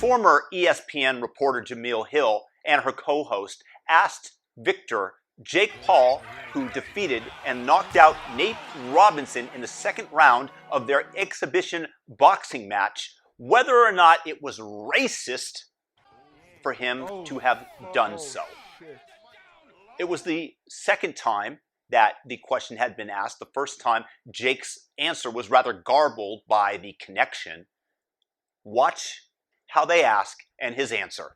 Former ESPN reporter Jamele Hill and her co-host asked Victor Jake Paul, who defeated and knocked out Nate Robinson in the second round of their exhibition boxing match, whether or not it was racist for him to have done so. It was the second time that the question had been asked. The first time, Jake's answer was rather garbled by the connection. Watch how they ask and his answer.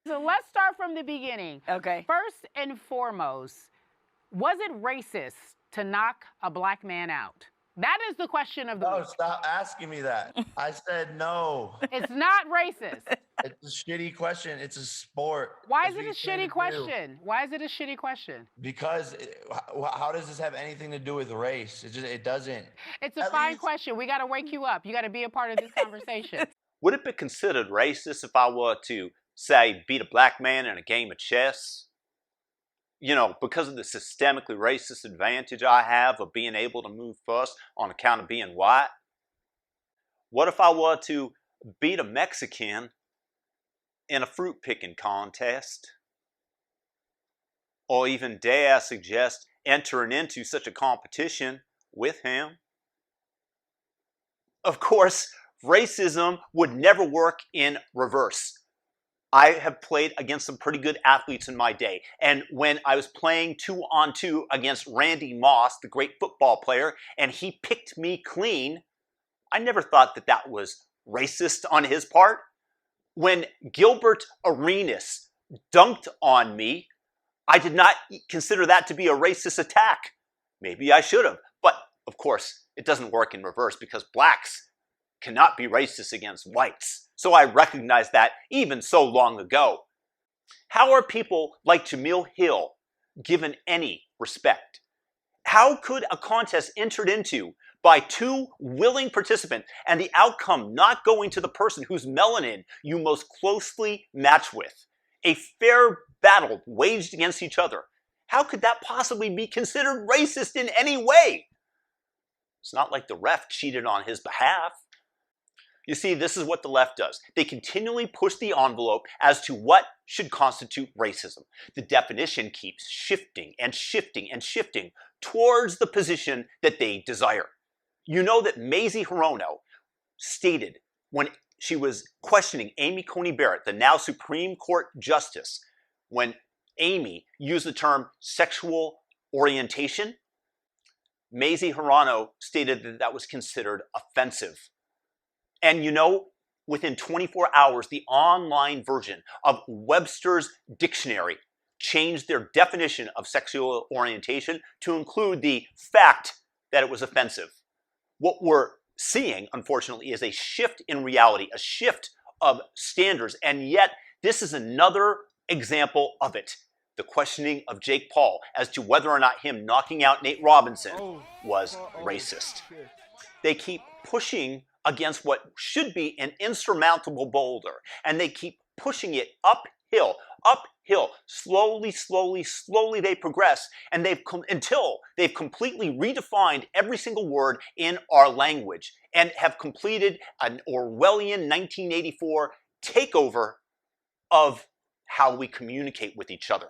So let's start from the beginning. Okay. First and foremost, was it racist to knock a black man out? That is the question of the week. No, stop asking me that. I said no. It's not racist. It's a shitty question. It's a sport. Why is it a shitty question? Why is it a shitty question? Because how does this have anything to do with race? It doesn't. It's a fine question. We got to wake you up. You got to be a part of this conversation. Would it be considered racist if I were to, say, beat a black man in a game of chess? You know, because of the systemically racist advantage I have of being able to move first on account of being white? What if I were to beat a Mexican in a fruit picking contest? Or even, dare I suggest, entering into such a competition with him? Of course, racism would never work in reverse. I have played against some pretty good athletes in my day. And when I was playing 2-on-2 against Randy Moss, the great football player, and he picked me clean, I never thought that that was racist on his part. When Gilbert Arenas dunked on me, I did not consider that to be a racist attack. Maybe I should have. But, of course, it doesn't work in reverse because blacks cannot be racist against whites. So I recognized that even so long ago. How are people like Jamele Hill given any respect? How could a contest entered into by two willing participants and the outcome not going to the person whose melanin you most closely match with, a fair battle waged against each other, how could that possibly be considered racist in any way? It's not like the ref cheated on his behalf. You see, this is what the left does. They continually push the envelope as to what should constitute racism. The definition keeps shifting and shifting and shifting towards the position that they desire. You know that Mazie Hirono stated when she was questioning Amy Coney Barrett, the now Supreme Court Justice, when Amy used the term sexual orientation, Mazie Hirono stated that that was considered offensive. And you know, within 24 hours, the online version of Webster's Dictionary changed their definition of sexual orientation to include the fact that it was offensive. What we're seeing, unfortunately, is a shift in reality, a shift of standards, and yet this is another example of it. The questioning of Jake Paul as to whether or not him knocking out Nate Robinson was racist. They keep pushing against what should be an insurmountable boulder, and they keep pushing it uphill, slowly, slowly, slowly they progress, and until they've completely redefined every single word in our language and have completed an Orwellian 1984 takeover of how we communicate with each other.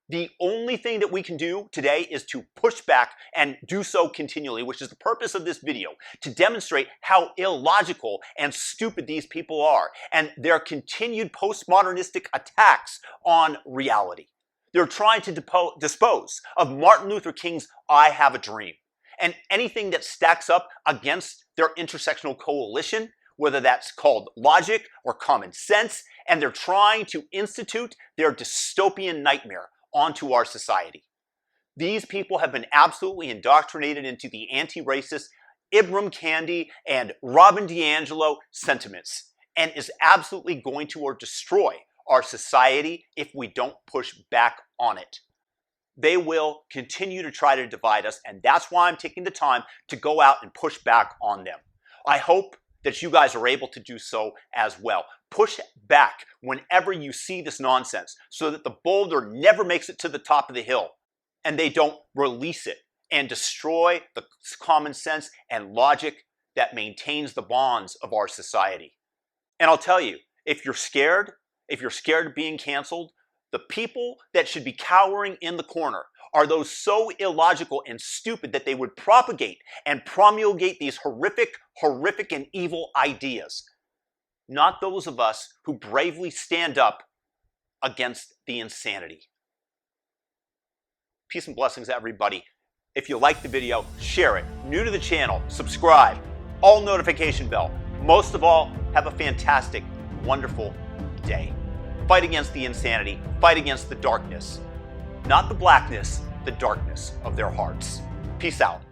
The only thing that we can do today is to push back and do so continually, which is the purpose of this video, to demonstrate how illogical and stupid these people are and their continued postmodernistic attacks on reality. They're trying to dispose of Martin Luther King's I Have a Dream and anything that stacks up against their intersectional coalition, whether that's called logic or common sense, and they're trying to institute their dystopian nightmare onto our society. These people have been absolutely indoctrinated into the anti-racist Ibram Kendi and Robin DiAngelo sentiments and is absolutely going to destroy our society if we don't push back on it. They will continue to try to divide us, and that's why I'm taking the time to go out and push back on them. I hope that you guys are able to do so as well. Push back whenever you see this nonsense so that the boulder never makes it to the top of the hill and they don't release it and destroy the common sense and logic that maintains the bonds of our society. And I'll tell you, If you're scared of being canceled, the people that should be cowering in the corner are those so illogical and stupid that they would propagate and promulgate these horrific and evil ideas. Not those of us who bravely stand up against the insanity. Peace and blessings, everybody. If you liked the video, share it. New to the channel, subscribe. All notification bell. Most of all, have a fantastic, wonderful day. Fight against the insanity. Fight against the darkness. Not the blackness, the darkness of their hearts. Peace out.